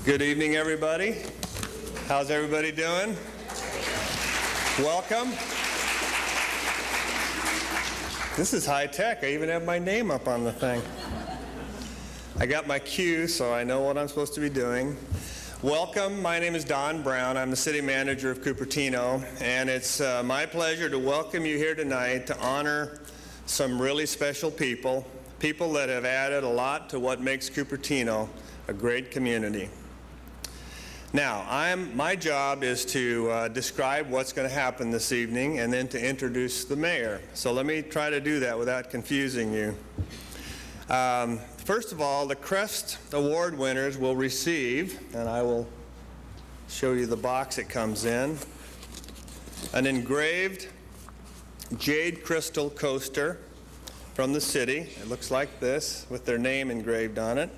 Good evening, everybody. How's everybody doing? Welcome. This is high tech. I even have my name up on the thing. I got my cue, so I know what I'm supposed to be doing. Welcome. My name is Don Brown. I'm the city manager of Cupertino, and it's my pleasure to welcome you here tonight to honor some really special people that have added a lot to what makes Cupertino a great community. Now, my job is to describe what's going to happen this evening and then to introduce the mayor. So let me try to do that without confusing you. First of all, the CREST Award winners will receive, and I will show you the box it comes in, an engraved jade crystal coaster from the city. It looks like this with their name engraved on it.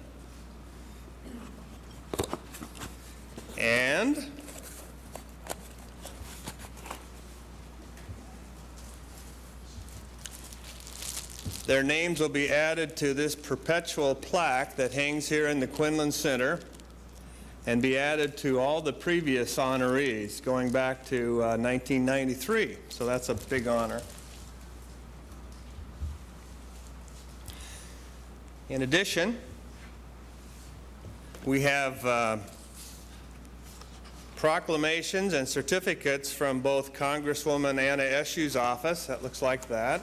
And their names will be added to this perpetual plaque that hangs here in the Quinlan Center and be added to all the previous honorees going back to 1993. So that's a big honor. In addition, we have proclamations and certificates from both Congresswoman Anna Eshu's office, that looks like that,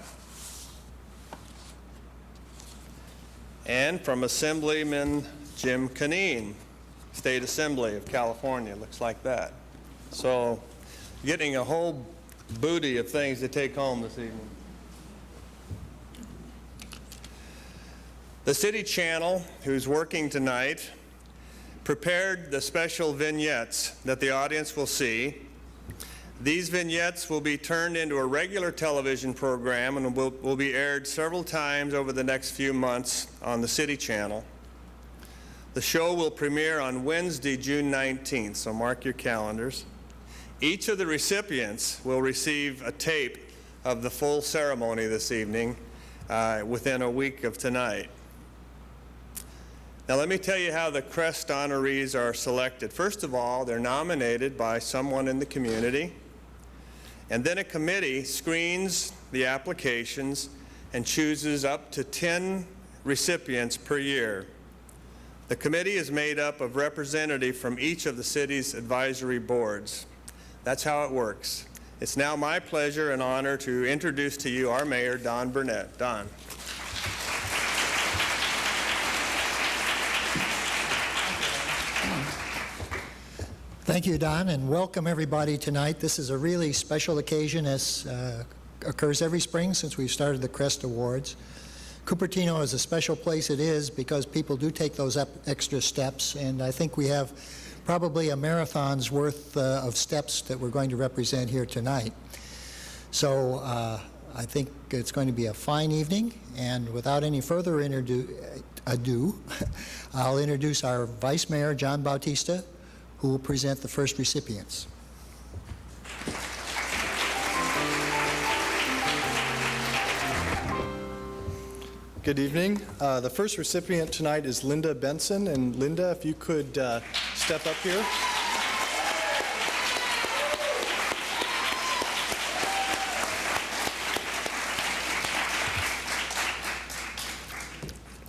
and from Assemblyman Jim Canine, State Assembly of California, looks like that. So, getting a whole booty of things to take home this evening. The City Channel, who's working tonight, prepared the special vignettes that the audience will see. These vignettes will be turned into a regular television program and will be aired several times over the next few months on the City Channel. The show will premiere on Wednesday, June 19th, so mark your calendars. Each of the recipients will receive a tape of the full ceremony this evening within a week of tonight. Now let me tell you how the CREST honorees are selected. First of all, they're nominated by someone in the community, and then a committee screens the applications and chooses up to 10 recipients per year. The committee is made up of representatives from each of the city's advisory boards. That's how it works. It's now my pleasure and honor to introduce to you our mayor, Don Burnett. Don. Thank you, Don, and welcome everybody tonight. This is a really special occasion, as occurs every spring since we've started the CREST Awards. Cupertino is a special place. It is because people do take those extra steps, and I think we have probably a marathon's worth of steps that we're going to represent here tonight. So I think it's going to be a fine evening, and without any further ado, I'll introduce our Vice Mayor, John Bautista, who will present the first recipients. Good evening. The first recipient tonight is Linda Bentson, and Linda, if you could step up here.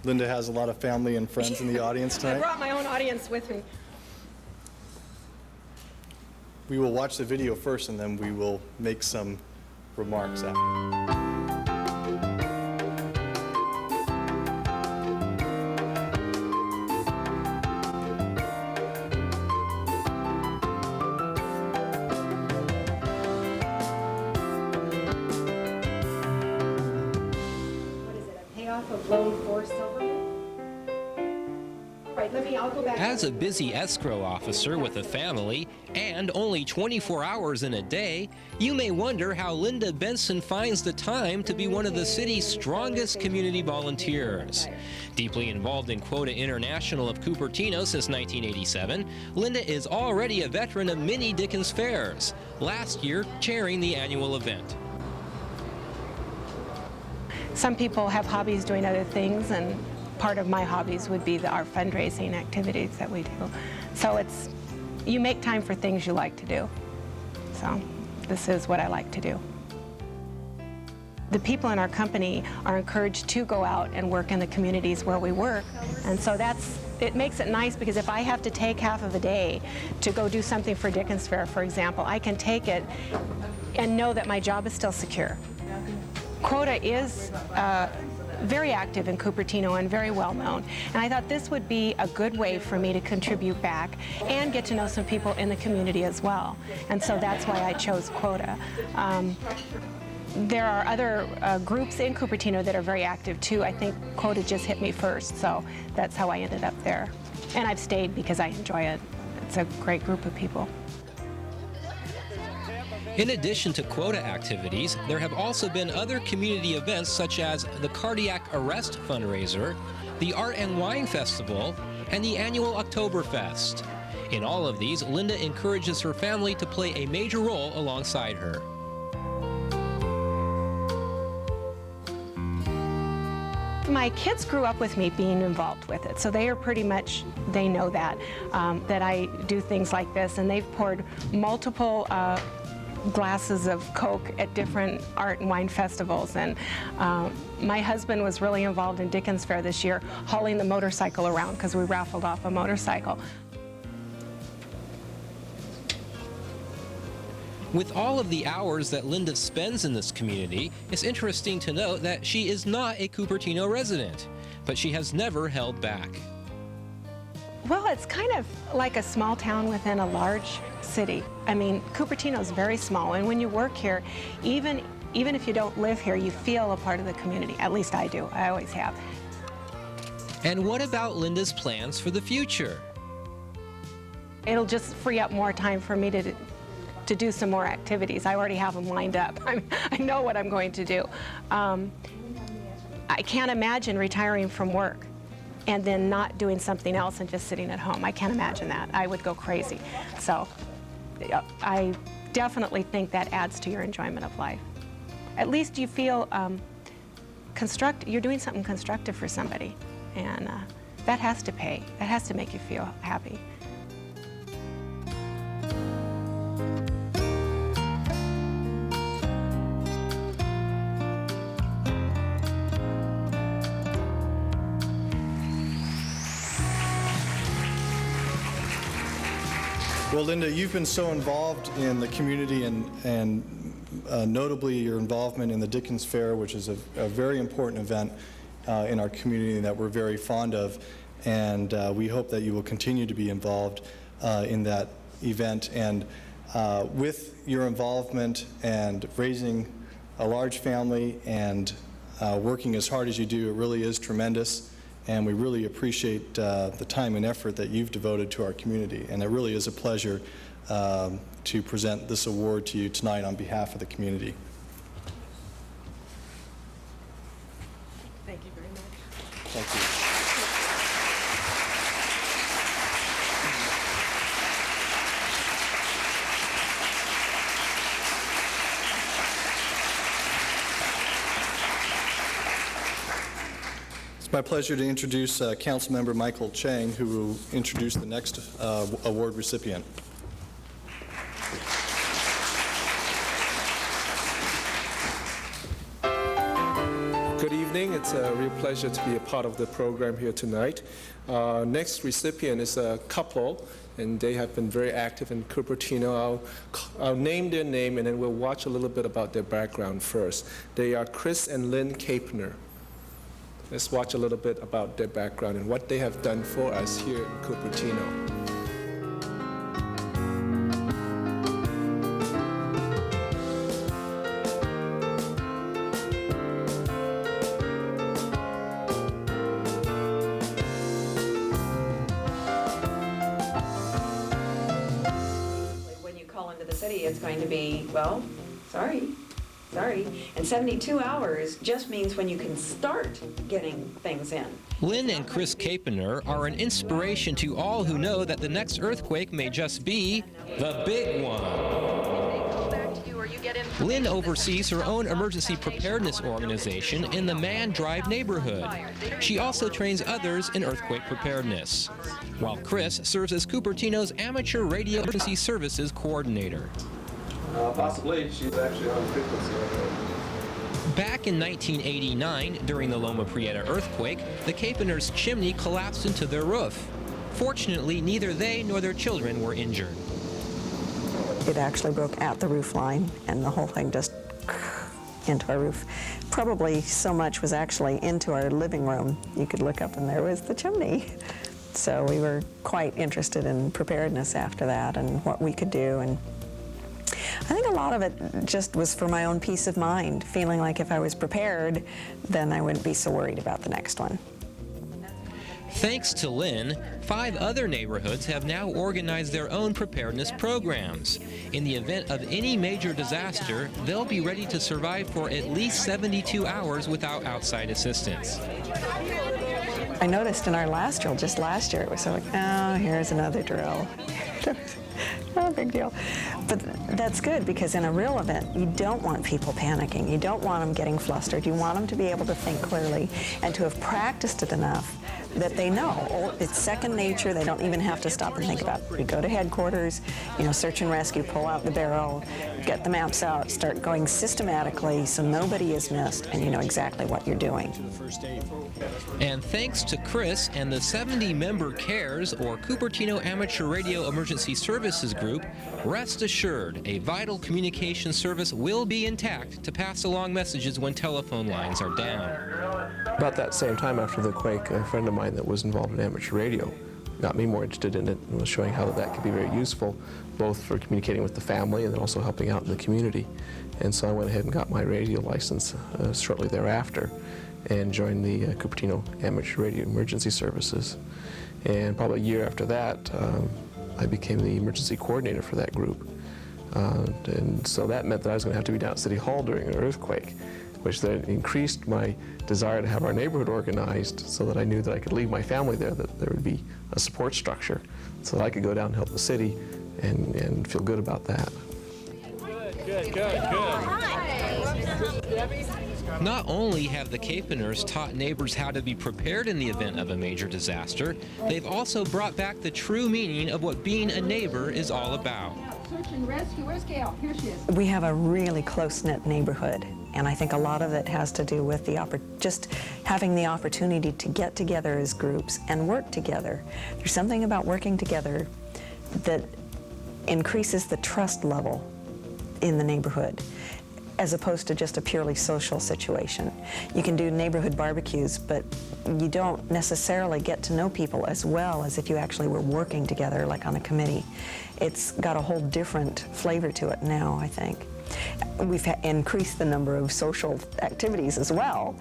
Linda has a lot of family and friends in the audience tonight. I brought my own audience with me. We will watch the video first, and then we will make some remarks after. What is it, a payoff of loan for Silverman? All right, I'll go back. As a busy escrow officer with a family and only 24 hours in a day, you may wonder how Linda Bentson finds the time to be one of the city's strongest community volunteers. Deeply involved in Quota International of Cupertino since 1987, Linda is already a veteran of many Dickens fairs, last year chairing the annual event. Some people have hobbies doing other things, and part of my hobbies would be our fundraising activities that we do. So you make time for things you like to do. So this is what I like to do. The people in our company are encouraged to go out and work in the communities where we work. And so it makes it nice, because if I have to take half of a day to go do something for Dickens Fair, for example, I can take it and know that my job is still secure. Quota is very active in Cupertino and very well known. And I thought this would be a good way for me to contribute back and get to know some people in the community as well. And so that's why I chose Quota. There are other groups in Cupertino that are very active too. I think Quota just hit me first, so that's how I ended up there. And I've stayed because I enjoy it. It's a great group of people. In addition to Quota activities, there have also been other community events such as the Cardiac Arrest fundraiser, the Art and Wine Festival, and the annual Oktoberfest. In all of these, Linda encourages her family to play a major role alongside her. My kids grew up with me being involved with it, so they are pretty much, they know that I do things like this, and they've poured multiple glasses of Coke at different art and wine festivals. And my husband was really involved in Dickens Fair this year, hauling the motorcycle around because we raffled off a motorcycle. With all of the hours that Linda spends in this community, it's interesting to note that she is not a Cupertino resident, but she has never held back. Well, it's kind of like a small town within a large city. I mean, Cupertino is very small, and when you work here, even if you don't live here, you feel a part of the community. At least I do. I always have. And what about Linda's plans for the future? It'll just free up more time for me to do some more activities. I already have them lined up. I know what I'm going to do. I can't imagine retiring from work and then not doing something else and just sitting at home. I can't imagine that. I would go crazy. So I definitely think that adds to your enjoyment of life. At least you feel you're doing something constructive for somebody, and that has to pay. That has to make you feel happy. Well, Linda, you've been so involved in the community, and notably your involvement in the Dickens Fair, which is a very important event in our community that we're very fond of, and we hope that you will continue to be involved in that event. And with your involvement and raising a large family and working as hard as you do, it really is tremendous. And we really appreciate the time and effort that you've devoted to our community. And it really is a pleasure to present this award to you tonight on behalf of the community. Thank you very much. Thank you. It's my pleasure to introduce Councilmember Michael Chang, who will introduce the next award recipient. Good evening. It's a real pleasure to be a part of the program here tonight. Next recipient is a couple, and they have been very active in Cupertino. I'll name their name, and then we'll watch a little bit about their background first. They are Chris and Lynne Capener. Let's watch a little bit about their background and what they have done for us here in Cupertino. When you call into the city, it's going to be, well, sorry. And 72 hours just means when you can start getting things in. Lynne and Chris Capener are an inspiration to all who know that the next earthquake may just be the big one. If they call back to you or you get in Lynne oversees her own emergency preparedness organization in the Man Drive neighborhood. She also trains others in earthquake preparedness, while Chris serves as Cupertino's amateur radio emergency services coordinator. Possibly. She's actually on frequency. Back in 1989, during the Loma Prieta earthquake, the Capener's chimney collapsed into their roof. Fortunately, neither they nor their children were injured. It actually broke at the roof line, and the whole thing just into our roof. Probably so much was actually into our living room. You could look up and there was the chimney. So we were quite interested in preparedness after that and what we could do. And I think a lot of it just was for my own peace of mind, feeling like if I was prepared, then I wouldn't be so worried about the next one. Thanks to Lynne, 5 other neighborhoods have now organized their own preparedness programs. In the event of any major disaster, they'll be ready to survive for at least 72 hours without outside assistance. I noticed in our last drill, just last year, it was like, oh, here's another drill. No big deal. But that's good, because in a real event, you don't want people panicking. You don't want them getting flustered. You want them to be able to think clearly and to have practiced it enough that they know. It's second nature. They don't even have to stop and think about it. We go to headquarters, search and rescue, pull out the barrel, get the maps out, start going systematically so nobody is missed and you know exactly what you're doing. And thanks to Chris and the 70-member CARES, or Cupertino Amateur Radio Emergency Services Group, rest assured a vital communication service will be intact to pass along messages when telephone lines are down. About that same time after the quake, a friend of mine that was involved in amateur radio got me more interested in it and was showing how that could be very useful, both for communicating with the family and then also helping out in the community. And so I went ahead and got my radio license shortly thereafter and joined the Cupertino Amateur Radio Emergency Services. And probably a year after that, I became the emergency coordinator for that group. And so that meant that I was going to have to be down at City Hall during an earthquake, which then increased my desire to have our neighborhood organized so that I knew that I could leave my family there, that there would be a support structure so that I could go down and help the city and feel good about that. Good. Not only have the Capeners taught neighbors how to be prepared in the event of a major disaster, they've also brought back the true meaning of what being a neighbor is all about. Search and rescue. Where's Gail? Here she is. We have a really close-knit neighborhood, and I think a lot of it has to do with just having the opportunity to get together as groups and work together. There's something about working together that increases the trust level in the neighborhood, as opposed to just a purely social situation. You can do neighborhood barbecues, but you don't necessarily get to know people as well as if you actually were working together, like on a committee. It's got a whole different flavor to it now, I think. We've increased the number of social activities as well.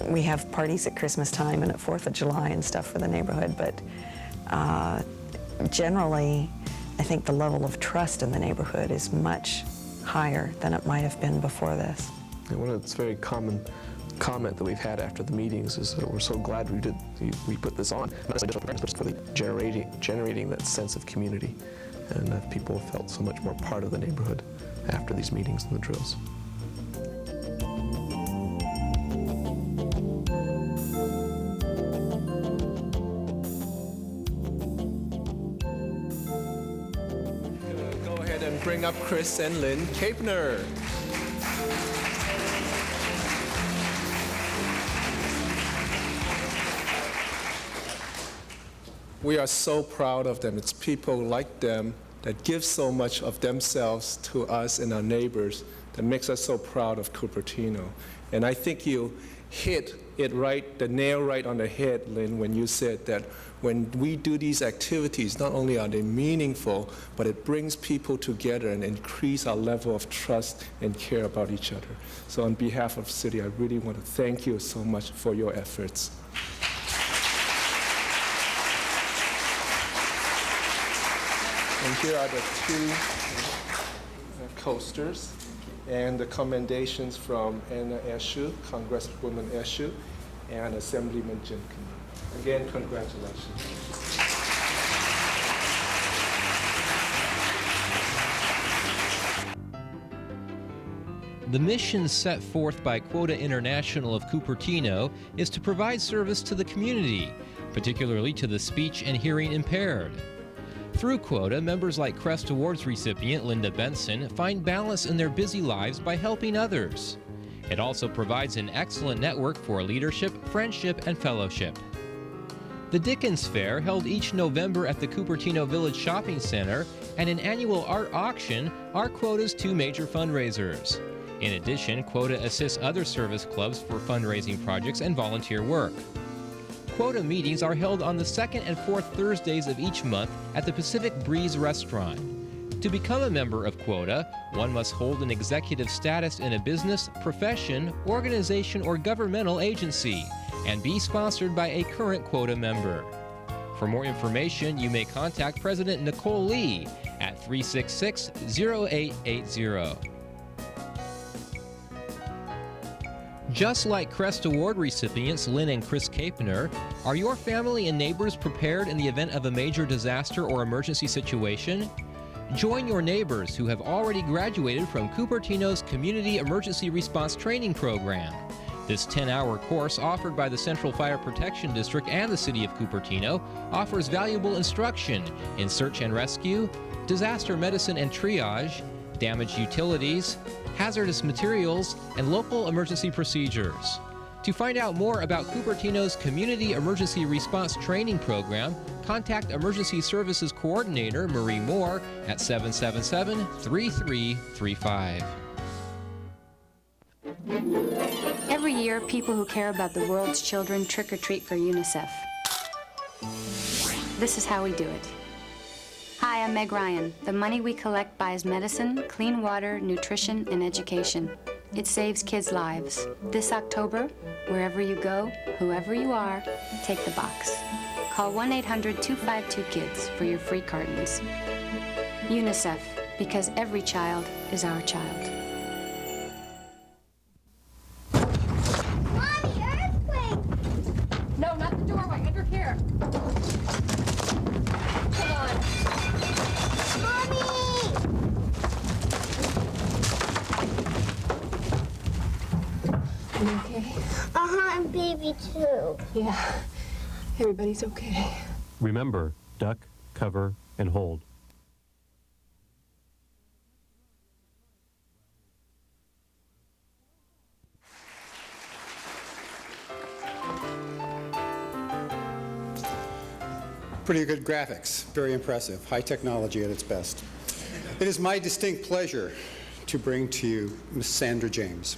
We have parties at Christmas time and at 4th of July and stuff for the neighborhood, but generally, I think the level of trust in the neighborhood is much higher than it might have been before this. And one of the very common comment that we've had after the meetings is that we're so glad we put this on, not just for just really generating that sense of community, and people have felt so much more part of the neighborhood after these meetings and the drills. Go ahead and bring up Chris and Lynne Capener. We are so proud of them. It's people like them that give so much of themselves to us and our neighbors that makes us so proud of Cupertino. And I think you hit it right, the nail right on the head, Lynne, when you said that when we do these activities, not only are they meaningful, but it brings people together and increase our level of trust and care about each other. So on behalf of the city, I really want to thank you so much for your efforts. And here are the two coasters and the commendations from Anna Eshoo, Congresswoman Eshoo, and Assemblyman Jim Capener. Again, congratulations. The mission set forth by Quota International of Cupertino is to provide service to the community, particularly to the speech and hearing impaired. Through Quota, members like CREST Awards recipient Lynne Bentson find balance in their busy lives by helping others. It also provides an excellent network for leadership, friendship, and fellowship. The Dickens Fair, held each November at the Cupertino Village Shopping Center, and an annual art auction are Quota's two major fundraisers. In addition, Quota assists other service clubs for fundraising projects and volunteer work. Quota meetings are held on the second and fourth Thursdays of each month at the Pacific Breeze restaurant. To become a member of Quota, one must hold an executive status in a business, profession, organization, or governmental agency, and be sponsored by a current Quota member. For more information, you may contact President Nicole Lee at 366-0880. Just like CREST Award recipients Lynne and Chris Capener, are your family and neighbors prepared in the event of a major disaster or emergency situation? Join your neighbors who have already graduated from Cupertino's Community Emergency Response Training Program. This 10-hour course, offered by the Central Fire Protection District and the City of Cupertino, offers valuable instruction in search and rescue, disaster medicine and triage, damaged utilities, hazardous materials, and local emergency procedures. To find out more about Cupertino's Community Emergency Response Training Program, contact Emergency Services Coordinator Marie Moore at 777-3335. Every year, people who care about the world's children trick-or-treat for UNICEF. This is how we do it. Hi, I'm Meg Ryan. The money we collect buys medicine, clean water, nutrition, and education. It saves kids' lives. This October, wherever you go, whoever you are, take the box. Call 1-800-252-KIDS for your free cartons. UNICEF, because every child is our child. Mommy, earthquake! No, not the doorway. Under here. Come on. Mommy! You okay? I'm baby too. Yeah. Everybody's okay. Remember, duck, cover, and hold. Pretty good graphics, very impressive, high technology at its best. It is my distinct pleasure to bring to you Miss Sandra James.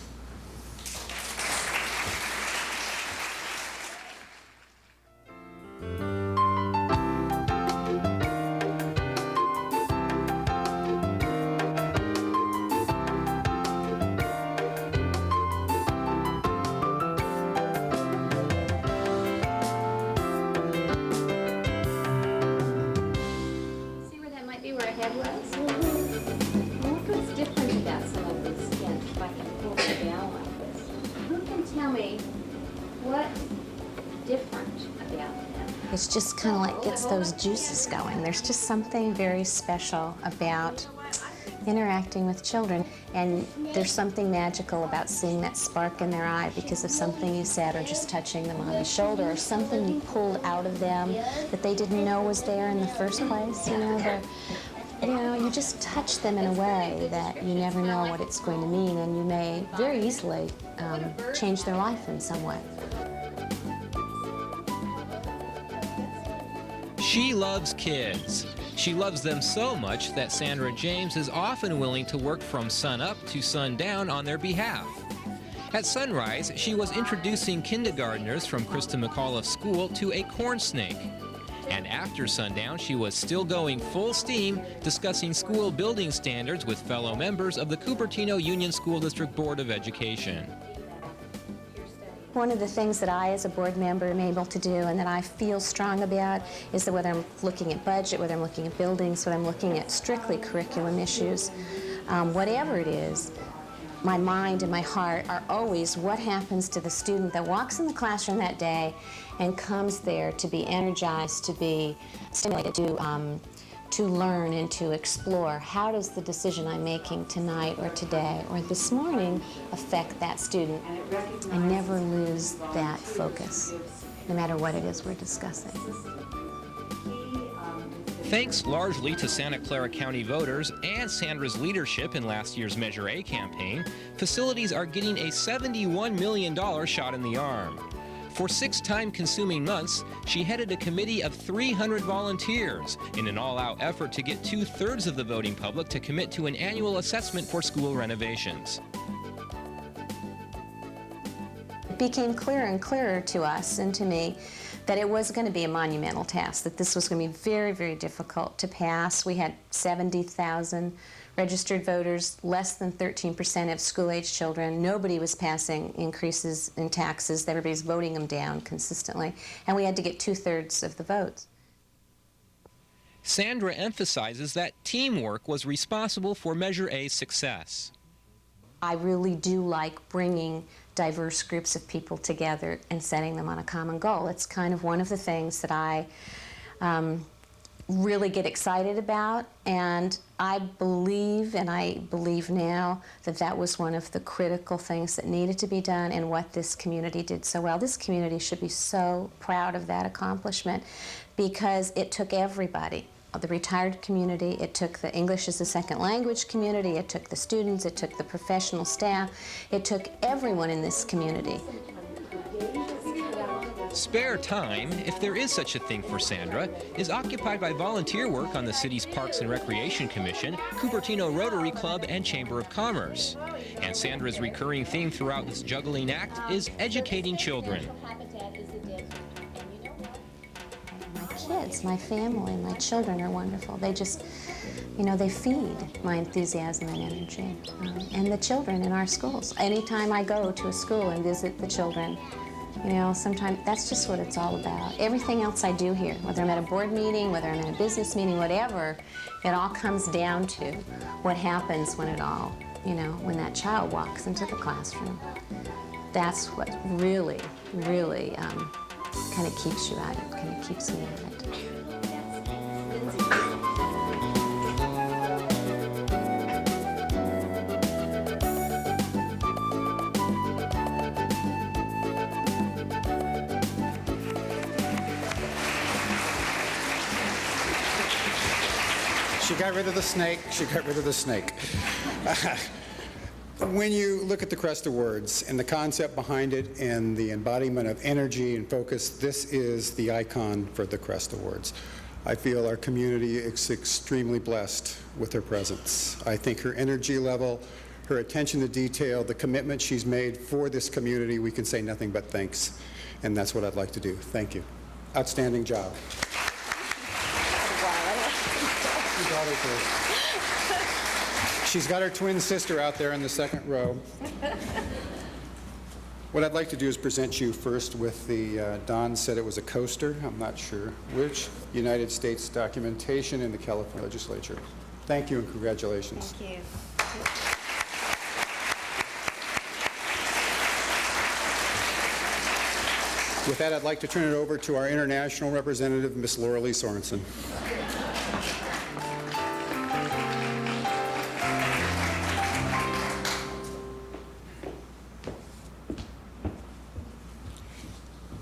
It's just kind of like gets those juices going. There's just something very special about interacting with children, and there's something magical about seeing that spark in their eye because of something you said, or just touching them on the shoulder, or something you pulled out of them that they didn't know was there in the first place. You just touch them in a way that you never know what it's going to mean, and you may very easily change their life in some way. She loves kids. She loves them so much that Sandra James is often willing to work from sunup to sundown on their behalf. At sunrise, she was introducing kindergartners from Krista McAuliffe's school to a corn snake. And after sundown, she was still going full steam, discussing school building standards with fellow members of the Cupertino Union School District Board of Education. One of the things that I, as a board member, am able to do and that I feel strong about is that whether I'm looking at budget, whether I'm looking at buildings, whether I'm looking at strictly curriculum issues, whatever it is, my mind and my heart are always what happens to the student that walks in the classroom that day and comes there to be energized, to be stimulated, to to learn and to explore how does the decision I'm making tonight or today or this morning affect that student. I never lose that focus, no matter what it is we're discussing. Thanks largely to Santa Clara County voters and Sandra's leadership in last year's Measure A campaign, facilities are getting a $71 million shot in the arm. For 6 time-consuming months, she headed a committee of 300 volunteers in an all-out effort to get 2/3 of the voting public to commit to an annual assessment for school renovations. It became clearer and clearer to us and to me that it was going to be a monumental task, that this was going to be very, very difficult to pass. We had 70,000 registered voters, less than 13% of school-age children. Nobody was passing increases in taxes. Everybody's voting them down consistently. And we had to get 2/3 of the votes. Sandra emphasizes that teamwork was responsible for Measure A's success. I really do like bringing diverse groups of people together and setting them on a common goal. It's kind of one of the things that I really get excited about, and I believe now that that was one of the critical things that needed to be done and what this community did so well. This community should be so proud of that accomplishment because it took everybody. The retired community, it took the English as a second language community, it took the students, it took the professional staff, it took everyone in this community. Spare time, if there is such a thing for Sandra, is occupied by volunteer work on the city's Parks and Recreation Commission, Cupertino Rotary Club, and Chamber of Commerce. And Sandra's recurring theme throughout this juggling act is educating children. Kids, my family, my children are wonderful. They just, you know, they feed my enthusiasm and energy. And the children in our schools. Anytime I go to a school and visit the children, you know, sometimes that's just what it's all about. Everything else I do here, whether I'm at a board meeting, whether I'm at a business meeting, whatever, it all comes down to what happens when it all, you know, when that child walks into the classroom. That's what really, really kind of keeps you at it, kind of keeps me at it. She got rid of the snake. She got rid of the snake. When you look at the CREST Awards and the concept behind it and the embodiment of energy and focus, this is the icon for the CREST Awards. I feel our community is extremely blessed with her presence. I think her energy level, her attention to detail, the commitment she's made for this community, we can say nothing but thanks. And that's what I'd like to do. Thank you. Outstanding job. She's got her twin sister out there in the second row. What I'd like to do is present you first with the, Don said it was a coaster, I'm not sure which, United States documentation in the California legislature. Thank you and congratulations. Thank you. With that, I'd like to turn it over to our international representative, Ms. Laura Lee Sorensen.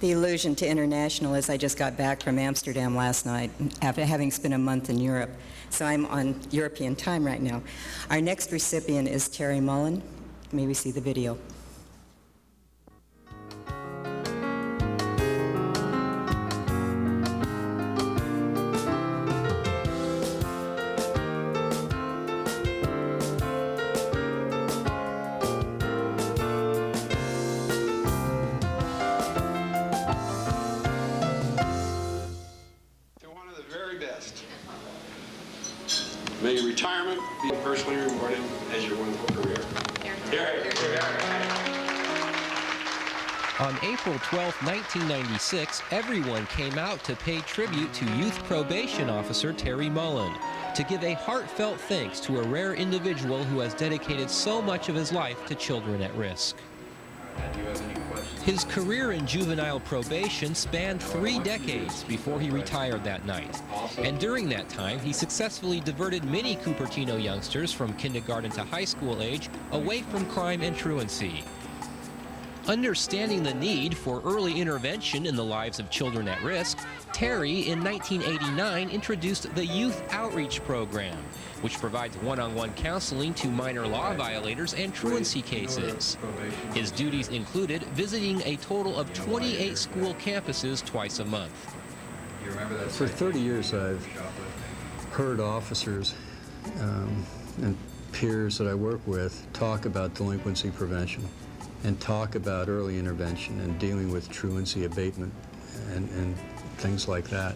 The allusion to international is I just got back from Amsterdam last night after having spent a month in Europe, so I'm on European time right now. Our next recipient is Terry Mullen. May we see the video? May your retirement be personally rewarding as your wonderful career. On April 12, 1996, everyone came out to pay tribute to Youth Probation Officer Terry Mullen, to give a heartfelt thanks to a rare individual who has dedicated so much of his life to children at risk. His career in juvenile probation spanned 3 decades before he retired that night. And during that time, he successfully diverted many Cupertino youngsters from kindergarten to high school age away from crime and truancy. Understanding the need for early intervention in the lives of children at risk, Terry in 1989 introduced the Youth Outreach Program, which provides one-on-one counseling to minor law violators and truancy cases. His duties included visiting a total of 28 school campuses twice a month. For 30 years, I've heard officers and peers that I work with talk about delinquency prevention and talk about early intervention and dealing with truancy abatement and things like that.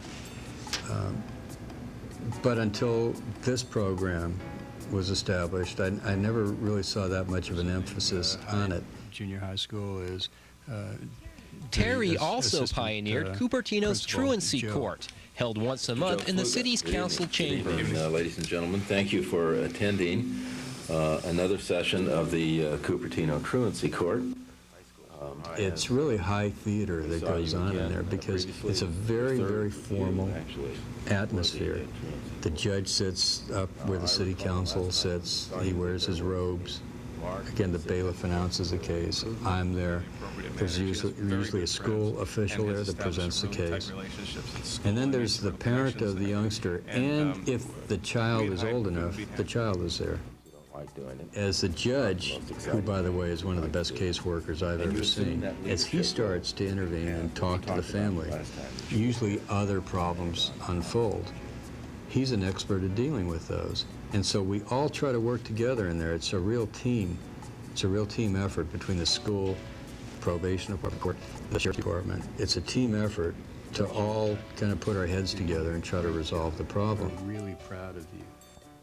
But until this program was established, I never really saw that much of an emphasis on it. Junior high school is Terry also pioneered Cupertino's Truancy Court, held once a month in the city's council chamber. Good evening, ladies and gentlemen. Thank you for attending another session of the Cupertino Truancy Court. It's really high theater that goes on in there because it's a very, very formal atmosphere. The judge sits up where the city council sits. He wears his robes. Again, the bailiff announces the case. I'm there. There's usually a school official there that presents the case. And then there's the parent of the youngster, and if the child is old enough, the child is there. As the judge, who, by the way, is one of the best caseworkers I've ever seen, as he starts to intervene and talk to the family, usually other problems unfold. He's an expert at dealing with those. And so we all try to work together in there. It's a real team. It's a real team effort between the school, probation department, the sheriff's department. It's a team effort to all kind of put our heads together and try to resolve the problem. I'm really proud of you.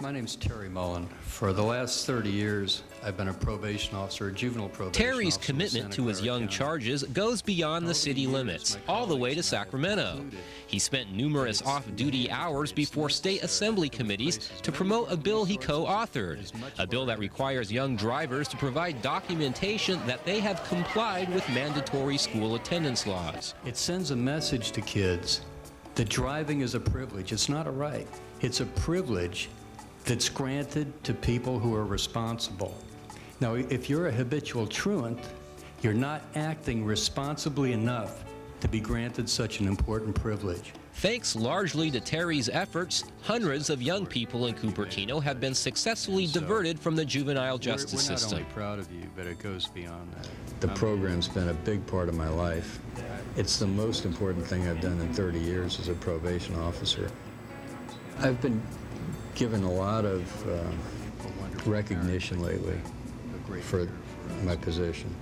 My name's Terry Mullen. For the last 30 years, I've been a probation officer, a juvenile probation Terry's officer. commitment to his young charges goes beyond the city limits, all the way to Sacramento. He spent numerous off-duty hours before state assembly committees to promote a bill he co-authored, a bill that requires young drivers to provide documentation that they have complied with mandatory school attendance laws. It sends a message to kids that driving is a privilege. It's not a right. It's a privilege that's granted to people who are responsible. Now, if you're a habitual truant, you're not acting responsibly enough to be granted such an important privilege. Thanks largely to Terry's efforts, hundreds of young people in Cupertino have been successfully diverted from the juvenile justice system. We're not only proud of you, but it goes beyond that. The program's been a big part of my life. It's the most important thing I've done in 30 years as a probation officer. I've been given a lot of recognition lately for my position.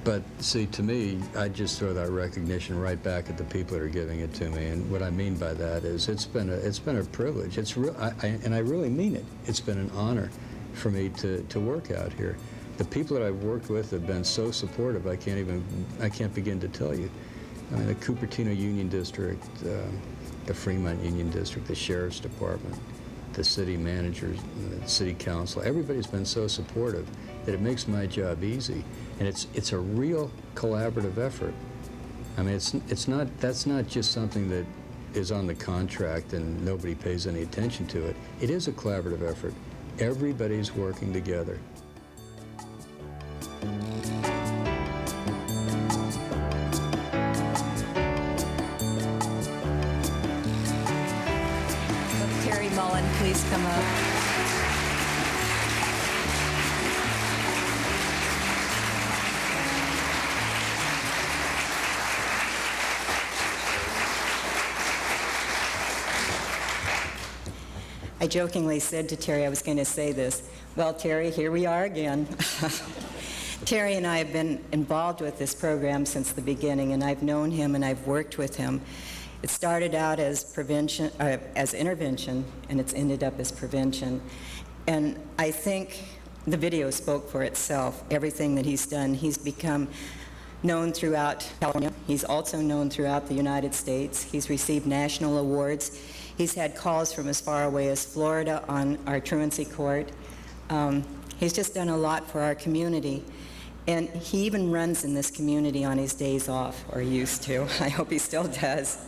But see, to me, I just throw that recognition right back at the people that are giving it to me. And what I mean by that is it's been a privilege. It's real, and I really mean it. It's been an honor for me to work out here. The people that I've worked with have been so supportive. I can't begin to tell you. I mean, the Cupertino Union District, the Fremont Union District, the Sheriff's Department, the city managers, the city council, everybody's been so supportive that it makes my job easy. And it's a real collaborative effort. I mean, that's not just something that is on the contract and nobody pays any attention to it. It is a collaborative effort. Everybody's working together. Terry Mullen, please come up. I jokingly said to Terry I was going to say this. Well, Terry, here we are again. Terry and I have been involved with this program since the beginning, and I've known him and I've worked with him. It started out as intervention, and it's ended up as prevention. And I think the video spoke for itself. Everything that he's done, he's become known throughout California. He's also known throughout the United States. He's received national awards. He's had calls from as far away as Florida on our truancy court. He's just done a lot for our community. And he even runs in this community on his days off, or used to. I hope he still does.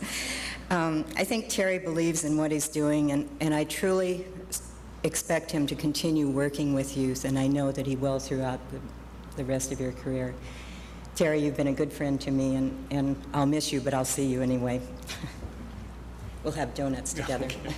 I think Terry believes in what he's doing, and I truly expect him to continue working with youth, and I know that he will throughout the rest of your career. Terry, you've been a good friend to me, and I'll miss you, but I'll see you anyway. We'll have donuts together. Okay.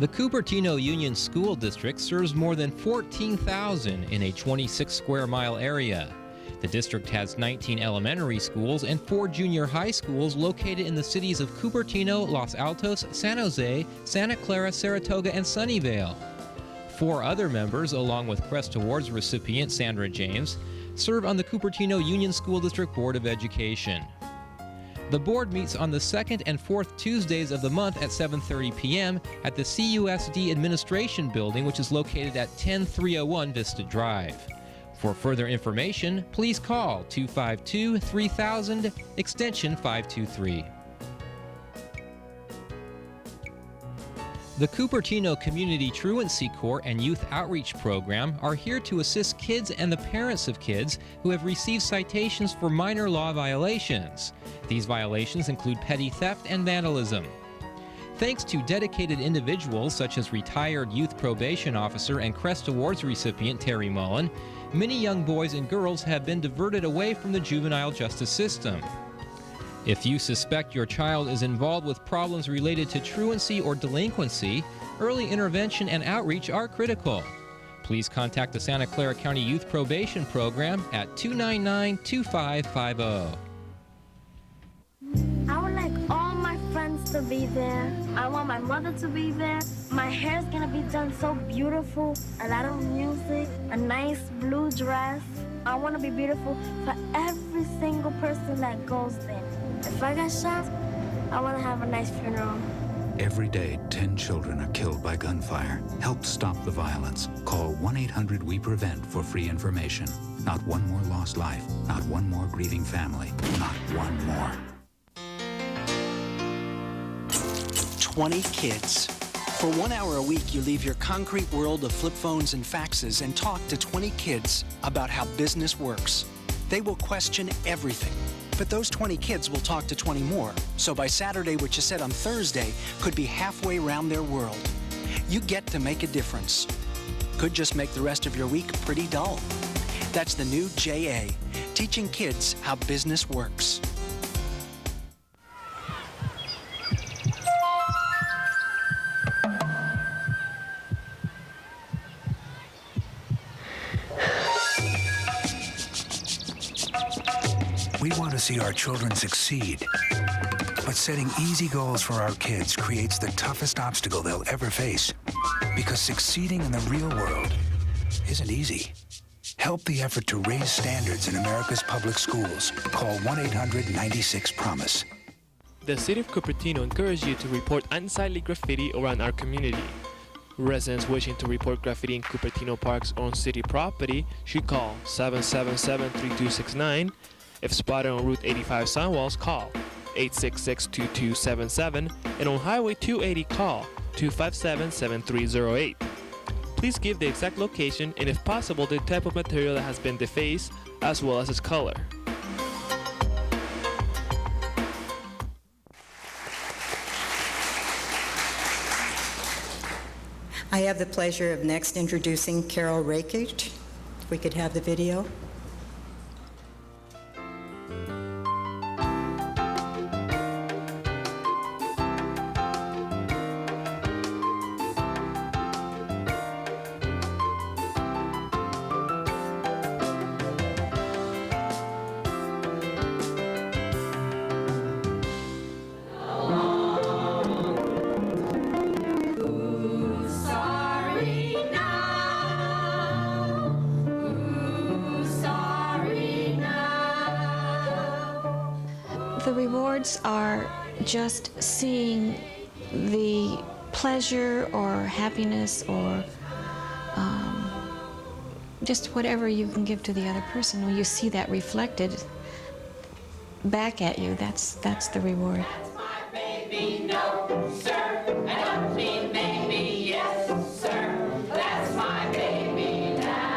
The Cupertino Union School District serves more than 14,000 in a 26-square-mile area. The district has 19 elementary schools and 4 junior high schools located in the cities of Cupertino, Los Altos, San Jose, Santa Clara, Saratoga, and Sunnyvale. 4 other members, along with CREST Awards recipient Sandra James, serve on the Cupertino Union School District Board of Education. The board meets on the 2nd and 4th Tuesdays of the month at 7:30 p.m. at the CUSD Administration Building, which is located at 10301 Vista Drive. For further information, please call 252-3000, extension 523. The Cupertino Community Truancy Court and Youth Outreach Program are here to assist kids and the parents of kids who have received citations for minor law violations. These violations include petty theft and vandalism. Thanks to dedicated individuals such as retired youth probation officer and CREST Awards recipient Terry Mullen, many young boys and girls have been diverted away from the juvenile justice system. If you suspect your child is involved with problems related to truancy or delinquency, early intervention and outreach are critical. Please contact the Santa Clara County Youth Probation Program at 299-2550. I would like all my friends to be there. I want my mother to be there. My hair's gonna be done so beautiful. A lot of music, a nice blue dress. I want to be beautiful for every single person that goes there. If I got shot, I want to have a nice funeral. Every day, 10 children are killed by gunfire. Help stop the violence. Call 1-800-WE-PREVENT for free information. Not one more lost life. Not one more grieving family. Not one more. 20 kids. For 1 hour a week, you leave your concrete world of flip phones and faxes and talk to 20 kids about how business works. They will question everything. But those 20 kids will talk to 20 more. So by Saturday, what you said on Thursday could be halfway around their world. You get to make a difference. Could just make the rest of your week pretty dull. That's the new JA, teaching kids how business works. We want to see our children succeed, but setting easy goals for our kids creates the toughest obstacle they'll ever face, because succeeding in the real world isn't easy. Help the effort to raise standards in America's public schools. Call 1-800-96-PROMISE. The City of Cupertino encourages you to report unsightly graffiti around our community. Residents wishing to report graffiti in Cupertino Park's own city property should call 777-3269. If spotted on Route 85 Sunwalls, call 866-2277, and on Highway 280, call 257-7308. Please give the exact location and, if possible, the type of material that has been defaced, as well as its color. I have the pleasure of next introducing Carol Rakish. If we could have the video. The rewards are just seeing the pleasure or happiness or just whatever you can give to the other person, when you see that reflected back at you, that's the reward. Baby, no, sir. I don't mean maybe, yes, sir. That's my baby now.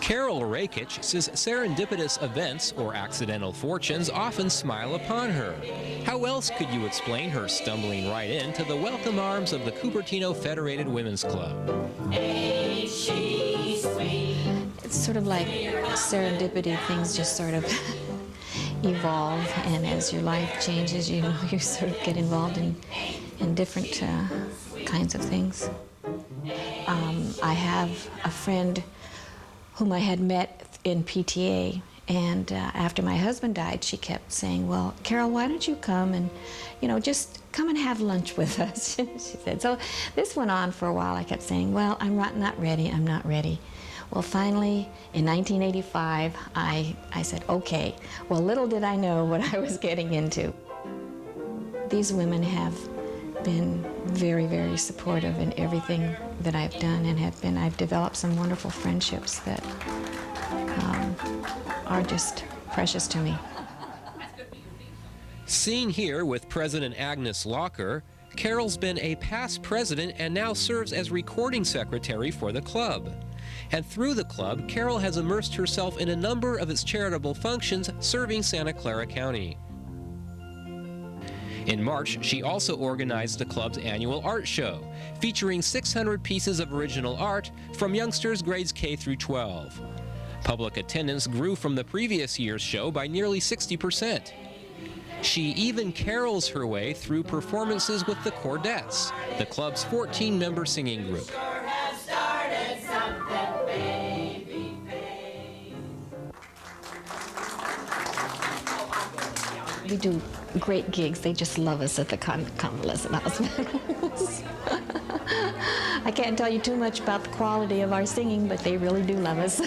Carol Rakish says serendipitous events or accidental fortunes often smile upon her. How else could you explain her stumbling right into the welcome arms of the Cupertino Federated Women's Club? Ain't she sweet? It's sort of like serendipity, things just sort of evolve, and as your life changes, you know, you sort of get involved in different kinds of things. I have a friend whom I had met in PTA, and after my husband died, she kept saying, well, Carol, why don't you come and, you know, just come and have lunch with us, she said. So this went on for a while. I kept saying, well, I'm not ready, I'm not ready. Well, finally, in 1985, I said, okay. Well, little did I know what I was getting into. These women have been very, very supportive in everything that I've done, and I've developed some wonderful friendships that are just precious to me. Seen here with President Agnes Locker, Carol's been a past president and now serves as recording secretary for the club. And through the club, Carol has immersed herself in a number of its charitable functions serving Santa Clara County. In March, she also organized the club's annual art show, featuring 600 pieces of original art from youngsters grades K through 12. Public attendance grew from the previous year's show by nearly 60%. She even carols her way through performances with the Cordettes, the club's 14-member singing group. We do great gigs. They just love us at the convalescent hospitals. I can't tell you too much about the quality of our singing, but they really do love us.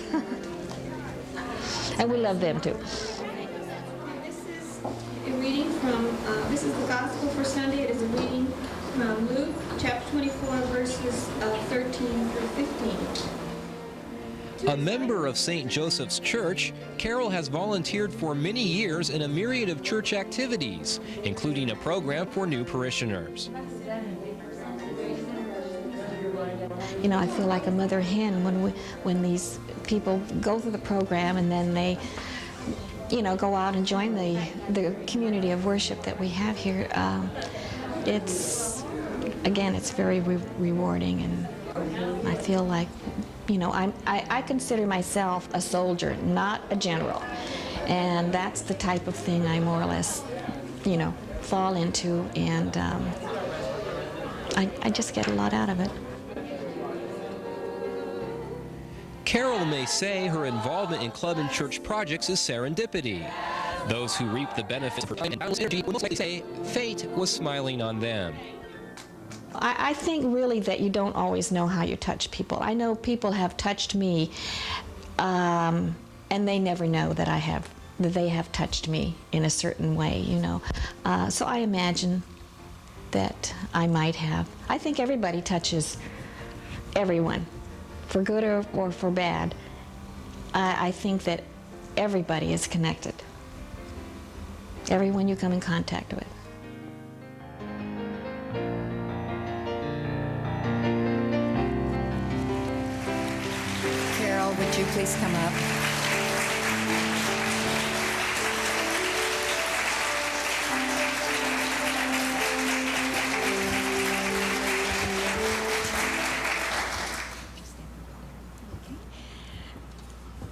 And we love them too. This is a reading from, this is the Gospel for Sunday. It is a reading from Luke chapter 24, verses 13 through 15. A member of St. Joseph's Church, Carol has volunteered for many years in a myriad of church activities, including a program for new parishioners. You know, I feel like a mother hen when these people go through the program and then they, you know, go out and join the community of worship that we have here. It's very rewarding, and I feel like, you know, I consider myself a soldier, not a general. And that's the type of thing I more or less, you know, fall into, and I just get a lot out of it. Carol may say her involvement in club and church projects is serendipity. Those who reap the benefits of her time and boundless energy will most likely say fate was smiling on them. I think really that you don't always know how you touch people. I know people have touched me, and they never know that they have touched me in a certain way, you know. So I imagine that I might have. I think everybody touches everyone, for good or for bad. I think that everybody is connected. Everyone you come in contact with. Carol, would you please come up?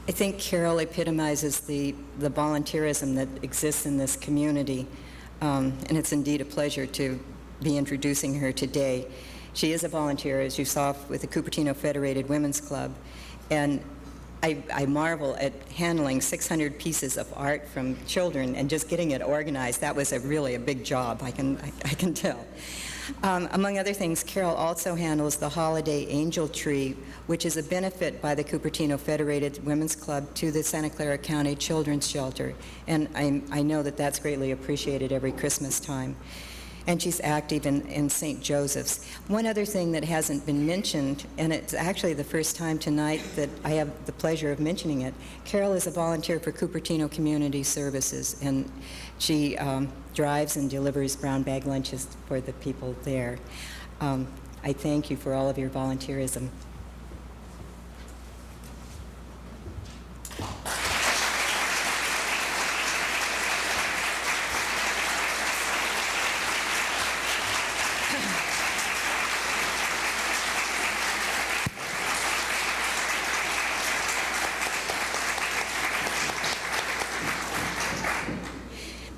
I think Carol epitomizes the volunteerism that exists in this community, and it's indeed a pleasure to be introducing her today. She is a volunteer, as you saw, with the Cupertino Federated Women's Club, and I marvel at handling 600 pieces of art from children and just getting it organized. That was really a big job, I can tell. Among other things, Carol also handles the Holiday Angel Tree, which is a benefit by the Cupertino Federated Women's Club to the Santa Clara County Children's Shelter, and I know that that's greatly appreciated every Christmas time. and she's active in St. Joseph's. One other thing that hasn't been mentioned, and it's actually the first time tonight that I have the pleasure of mentioning it, Carol is a volunteer for Cupertino Community Services, and she drives and delivers brown bag lunches for the people there. I thank you for all of your volunteerism.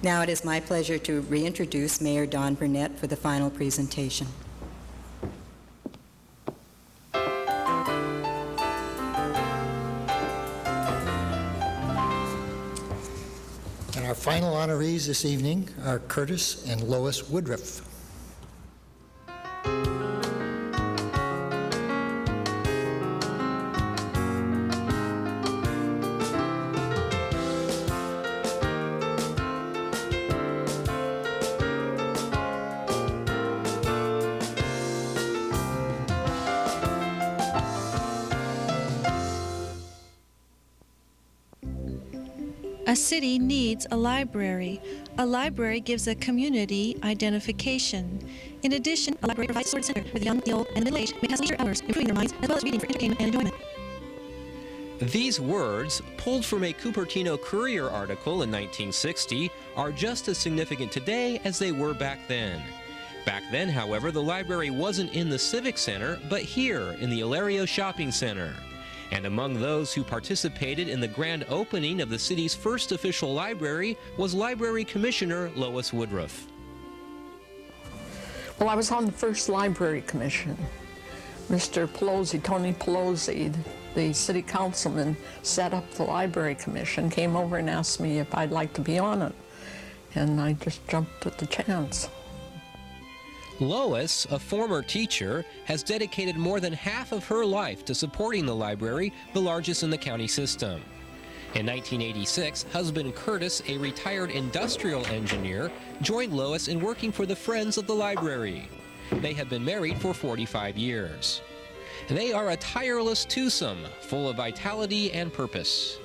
Now it is my pleasure to reintroduce Mayor Don Burnett for the final presentation. And our final honorees this evening are Curtis and Lois Woodruff. A city needs a library. A library gives a community identification. In addition, a library provides a sort of center where the young, the old, and the middle-aged may pass leisure hours, improving their minds, as well as reading for entertainment and enjoyment. These words, pulled from a Cupertino Courier article in 1960, are just as significant today as they were back then. Back then, however, the library wasn't in the Civic Center, but here in the Ilario Shopping Center. And among those who participated in the grand opening of the city's first official library was Library Commissioner Lois Woodruff. Well, I was on the first library commission. Mr. Pelosi, Tony Pelosi, the city councilman, set up the library commission, came over and asked me if I'd like to be on it. And I just jumped at the chance. Lois, a former teacher, has dedicated more than half of her life to supporting the library, the largest in the county system. In 1986, husband Curtis, a retired industrial engineer, joined Lois in working for the Friends of the Library. They have been married for 45 years. They are a tireless twosome, full of vitality and purpose.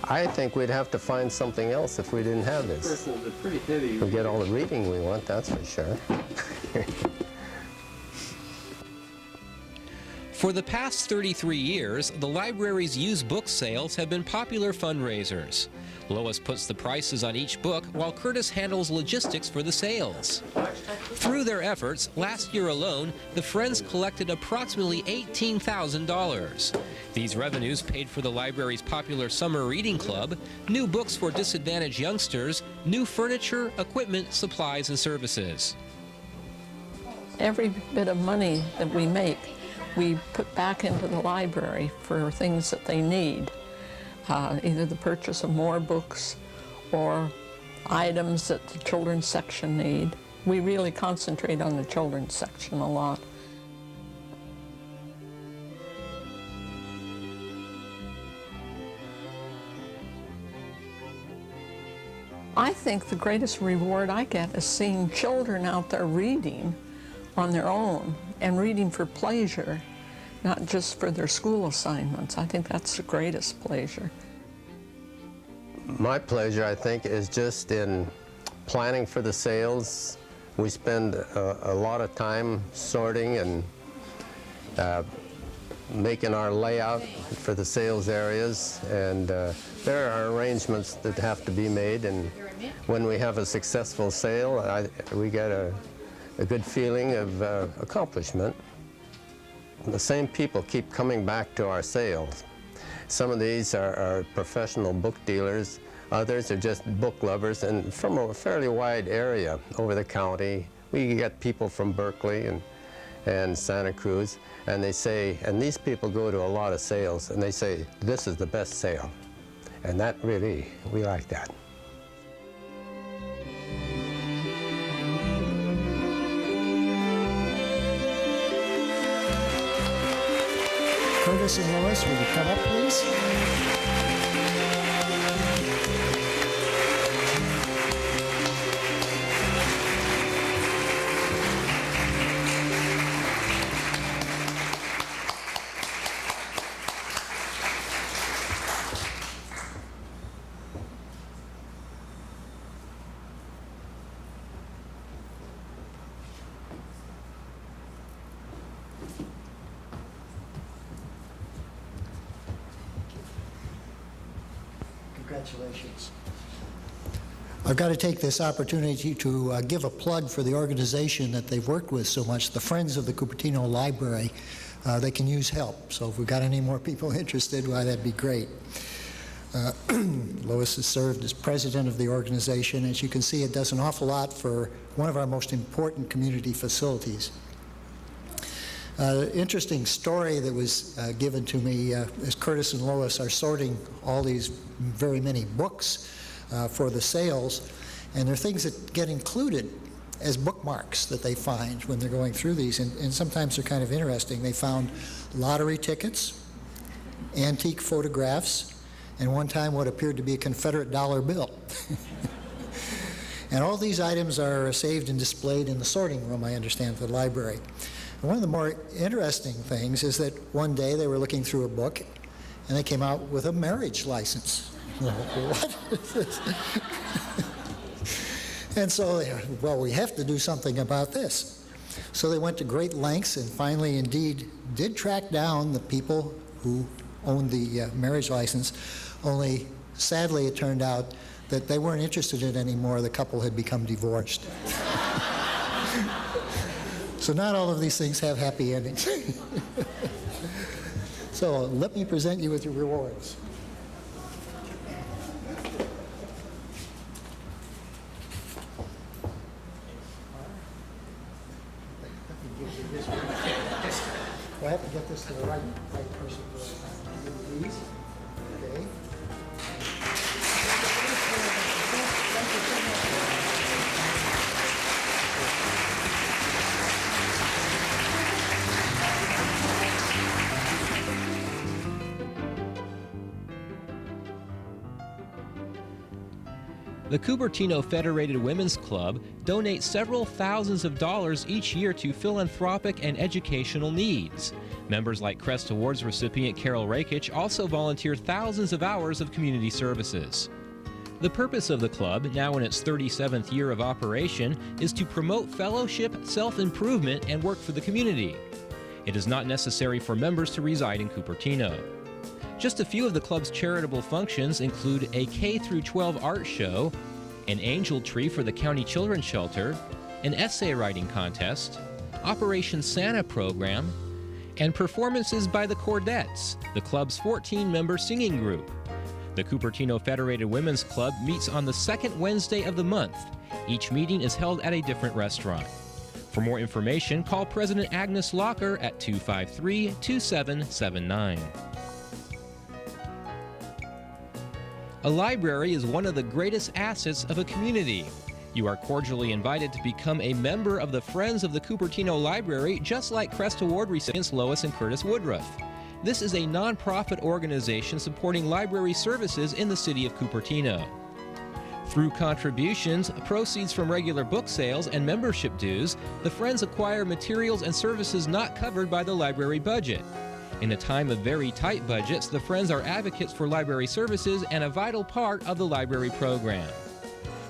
I think we'd have to find something else if we didn't have this. We get all the reading we want, that's for sure. For the past 33 years, the library's used book sales have been popular fundraisers. Lois puts the prices on each book while Curtis handles logistics for the sales. Through their efforts, last year alone, the Friends collected approximately $18,000. These revenues paid for the library's popular summer reading club, new books for disadvantaged youngsters, new furniture, equipment, supplies, and services. Every bit of money that we make, we put back into the library for things that they need. Either the purchase of more books or items that the children's section need. We really concentrate on the children's section a lot. I think the greatest reward I get is seeing children out there reading on their own and reading for pleasure, not just for their school assignments. I think that's the greatest pleasure. My pleasure, I think, is just in planning for the sales. We spend a lot of time sorting and making our layout for the sales areas, and there are arrangements that have to be made, and when we have a successful sale, we get a good feeling of accomplishment. The same people keep coming back to our sales. Some of these are professional book dealers, others are just book lovers, and from a fairly wide area over the county. We get people from Berkeley and Santa Cruz, and they say, and these people go to a lot of sales, and they say, this is the best sale. And that really, we like that. Curtis and Lois, will you come up, please? Congratulations. I've got to take this opportunity to give a plug for the organization that they've worked with so much, the Friends of the Cupertino Library. They can use help, so if we've got any more people interested, why, that'd be great. Lois has served as president of the organization. As you can see, it does an awful lot for one of our most important community facilities. Interesting story that was given to me as Curtis and Lois are sorting all these very many books for the sales, and there are things that get included as bookmarks that they find when they're going through these, and sometimes they're kind of interesting. They found lottery tickets, antique photographs, and one time what appeared to be a Confederate dollar bill. And all these items are saved and displayed in the sorting room, I understand, at the library. And one of the more interesting things is that one day they were looking through a book and they came out with a marriage license. What is this? And so they, well, we have to do something about this. So they went to great lengths and finally indeed did track down the people who owned the marriage license, only sadly it turned out that they weren't interested in it anymore. The couple had become divorced. So not all of these things have happy endings. So let me present you with your rewards. Do I have to get this to the right person? Please. Okay. The Cupertino Federated Women's Club donates several thousands of dollars each year to philanthropic and educational needs. Members like CREST Awards recipient Carol Rakish also volunteer thousands of hours of community services. The purpose of the club, now in its 37th year of operation, is to promote fellowship, self-improvement, and work for the community. It is not necessary for members to reside in Cupertino. Just a few of the club's charitable functions include a K-12 art show, an angel tree for the county children's shelter, an essay writing contest, Operation Santa program, and performances by the Cordettes, the club's 14-member singing group. The Cupertino Federated Women's Club meets on the second Wednesday of the month. Each meeting is held at a different restaurant. For more information, call President Agnes Locker at 253-2779. A library is one of the greatest assets of a community. You are cordially invited to become a member of the Friends of the Cupertino Library, just like CREST Award recipients Lois and Curtis Woodruff. This is a nonprofit organization supporting library services in the city of Cupertino. Through contributions, proceeds from regular book sales, and membership dues, the Friends acquire materials and services not covered by the library budget. In a time of very tight budgets, the Friends are advocates for library services and a vital part of the library program.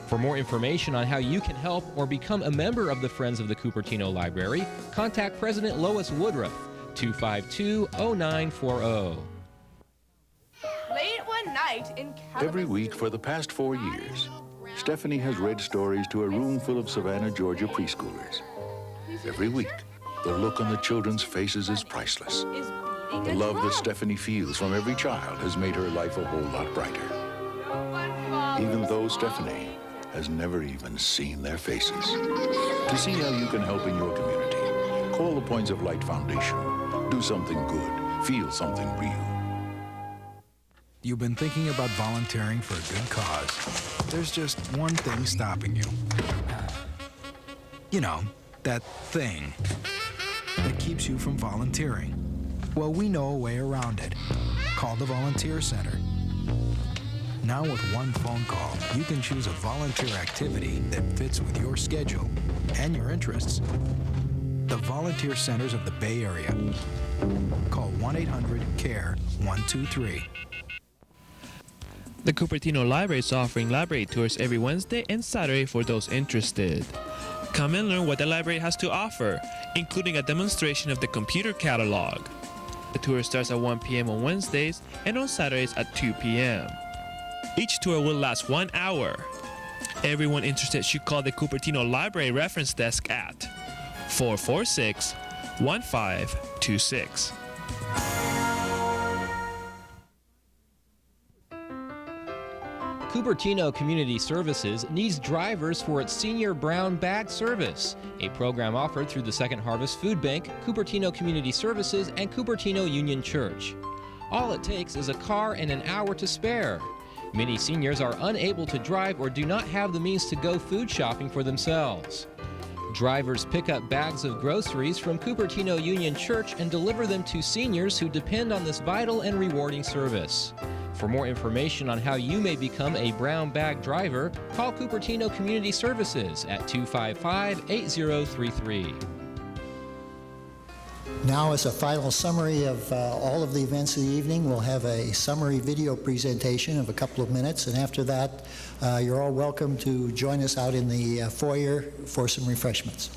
For more information on how you can help or become a member of the Friends of the Cupertino Library, contact President Lois Woodruff, 252-0940. Late one night in Every week for the past 4 years, Stephanie has read stories to a room full of Savannah, Georgia preschoolers. Every week, the look on the children's faces is priceless. The love that Stephanie feels from every child has made her life a whole lot brighter. Even though Stephanie has never even seen their faces. To see how you can help in your community, call the Points of Light Foundation. Do something good. Feel something real. You've been thinking about volunteering for a good cause. There's just one thing stopping you. You know, that thing that keeps you from volunteering. Well, we know a way around it, called the Volunteer Center. Now with one phone call, you can choose a volunteer activity that fits with your schedule and your interests. The Volunteer Centers of the Bay Area. Call 1-800-CARE-123. The Cupertino Library is offering library tours every Wednesday and Saturday for those interested. Come and learn what the library has to offer, including a demonstration of the computer catalog. The tour starts at 1 p.m. on Wednesdays and on Saturdays at 2 p.m. Each tour will last 1 hour. Everyone interested should call the Cupertino Library Reference Desk at 446-1526. Cupertino Community Services needs drivers for its Senior Brown Bag Service, a program offered through the Second Harvest Food Bank, Cupertino Community Services, and Cupertino Union Church. All it takes is a car and an hour to spare. Many seniors are unable to drive or do not have the means to go food shopping for themselves. Drivers pick up bags of groceries from Cupertino Union Church and deliver them to seniors who depend on this vital and rewarding service. For more information on how you may become a brown bag driver, call Cupertino Community Services at 255-8033. Now, as a final summary of all of the events of the evening, we'll have a summary video presentation of a couple of minutes, and after that, you're all welcome to join us out in the foyer for some refreshments.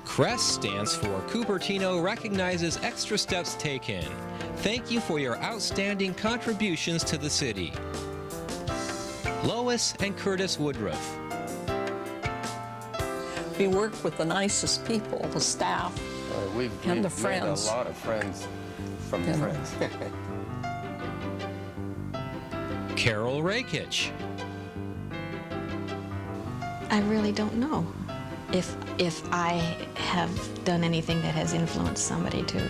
CREST stands for Cupertino Recognizes Extra Steps Taken. Thank you for your outstanding contributions to the city. Lois and Curtis Woodruff. We work with the nicest people, the staff, and the friends. Made a lot of friends from friends. Carol Rakish. I really don't know if I have done anything that has influenced somebody to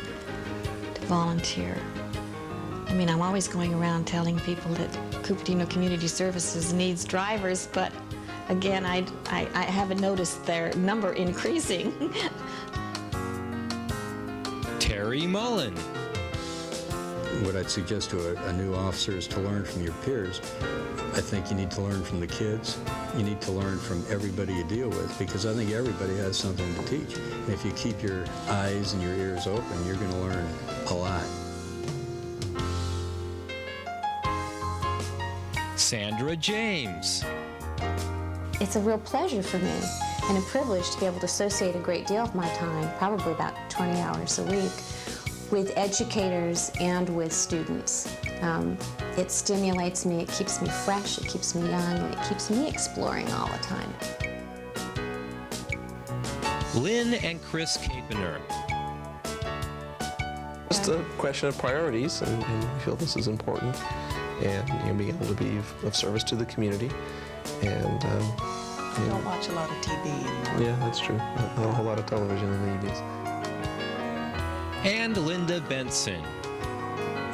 volunteer. I mean, I'm always going around telling people that Cupertino Community Services needs drivers, but again, I haven't noticed their number increasing. Terry Mullen. What I'd suggest to a new officer is to learn from your peers. I think you need to learn from the kids. You need to learn from everybody you deal with, because I think everybody has something to teach. And if you keep your eyes and your ears open, you're going to learn a lot. Sandra James. It's a real pleasure for me and a privilege to be able to associate a great deal of my time, probably about 20 hours a week, with educators and with students. It stimulates me, it keeps me fresh, it keeps me young, and it keeps me exploring all the time. Lynne and Chris Capener. Just a question of priorities, and we feel this is important, and being able to be of service to the community. And I don't watch a lot of TV anymore. Yeah, that's true. Not a whole lot of television in the evenings. And Linda Bentson.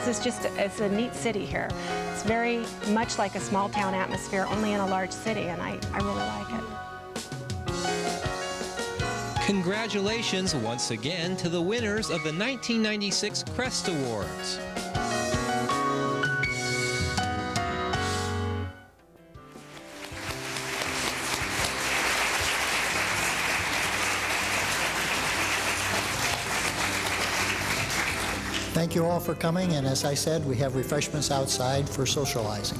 This is it's a neat city here. It's very much like a small town atmosphere, only in a large city, and I really like it. Congratulations once again to the winners of the 1996 CREST Awards. Thank you all for coming, and as I said, we have refreshments outside for socializing.